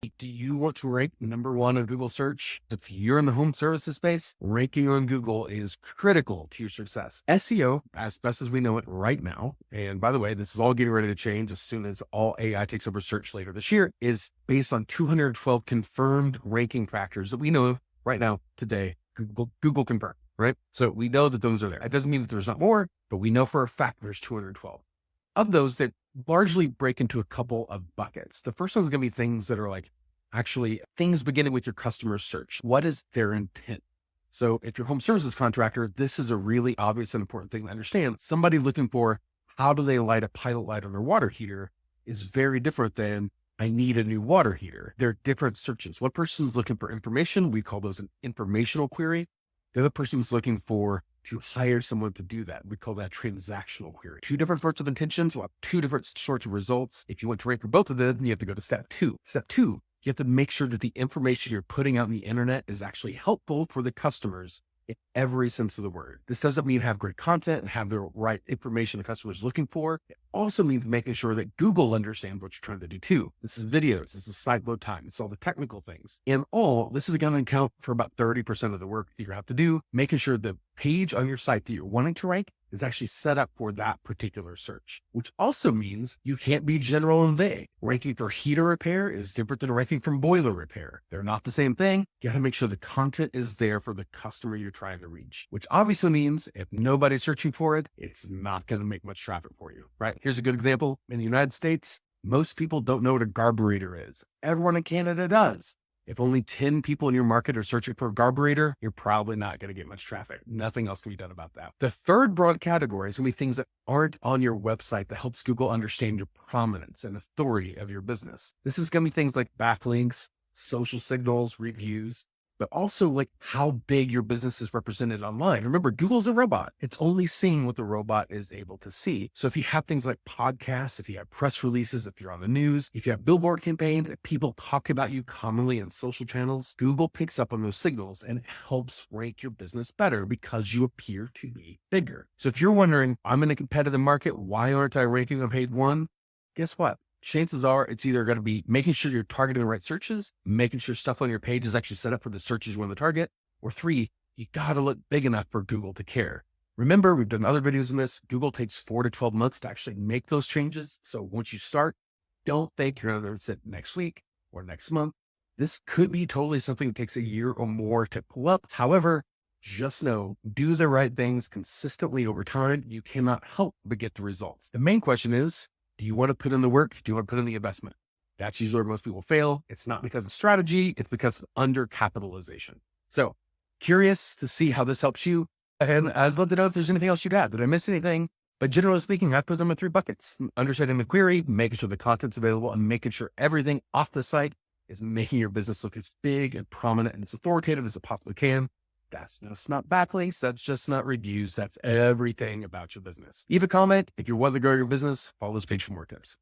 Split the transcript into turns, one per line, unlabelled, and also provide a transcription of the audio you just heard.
Do you want to rank number one on Google search? If you're in the home services space, ranking on Google is critical to your success. SEO, as best as we know it right now, and by the way, this is all getting ready to change as soon as all AI takes over search later this year, is based on 212 confirmed ranking factors that we know of right now today. Google confirmed, right? So we know that those are there. It doesn't mean that there's not more, but we know for a fact there's 212. Of those that largely break into a couple of buckets. The first one's going to be things that are like actually things beginning with your customer search. What is their intent? So if you're a home services contractor, this is a really obvious and important thing to understand. Somebody looking for how do they light a pilot light on their water heater is very different than I need a new water heater. They're different searches. One person's looking for information. We call those an informational query. The other person's looking for to hire someone to do that. We call that transactional query. Two different sorts of intentions will have two different sorts of results. If you want to rank for both of them, you have to go to step two. Step two, you have to make sure that the information you're putting out on the internet is actually helpful for the customers in every sense of the word. This doesn't mean have great content and have the right information the customer is looking for. It also means making sure that Google understands what you're trying to do too. This is videos, this is site load time, it's all the technical things. In all, this is going to account for about 30% of the work that you have to do, making sure the page on your site that you're wanting to rank is actually set up for that particular search, which also means you can't be general and vague. Ranking for heater repair is different than ranking from boiler repair. They're not the same thing. You got to make sure the content is there for the customer you're trying to reach, which obviously means if nobody's searching for it, it's not going to make much traffic for you, right? Here's a good example. In the United States, most people don't know what a carburetor is. Everyone in Canada does. If only 10 people in your market are searching for a carburetor, you're probably not going to get much traffic. Nothing else can be done about that. The third broad category is going to be things that aren't on your website that helps Google understand your prominence and authority of your business. This is going to be things like backlinks, social signals, reviews, but also like how big your business is represented online. Remember, Google's a robot. It's only seeing what the robot is able to see. So if you have things like podcasts, if you have press releases, if you're on the news, if you have billboard campaigns, if people talk about you commonly in social channels, Google picks up on those signals and it helps rank your business better because you appear to be bigger. So if you're wondering, I'm in a competitive market, why aren't I ranking on page one? Guess what? Chances are it's either going to be making sure you're targeting the right searches, making sure stuff on your page is actually set up for the searches you want to target, or three, you got to look big enough for Google to care. Remember, we've done other videos on this. Google takes 4 to 12 months to actually make those changes. So once you start, don't think you're going to sit next week or next month. This could be totally something that takes a year or more to pull up. However, just know, do the right things consistently over time. You cannot help but get the results. The main question is, do you want to put in the work? Do you want to put in the investment? That's usually where most people fail. It's not because of strategy. It's because of undercapitalization. So curious to see how this helps you. And I'd love to know if there's anything else you'd add. Did I miss anything? But generally speaking, I put them in 3 buckets: understanding the query, making sure the content's available, and making sure everything off the site is making your business look as big and prominent and as authoritative as it possibly can. That's just not backlinks. That's just not reviews. That's everything about your business. Leave a comment. If you want to grow your business, follow this page for more tips.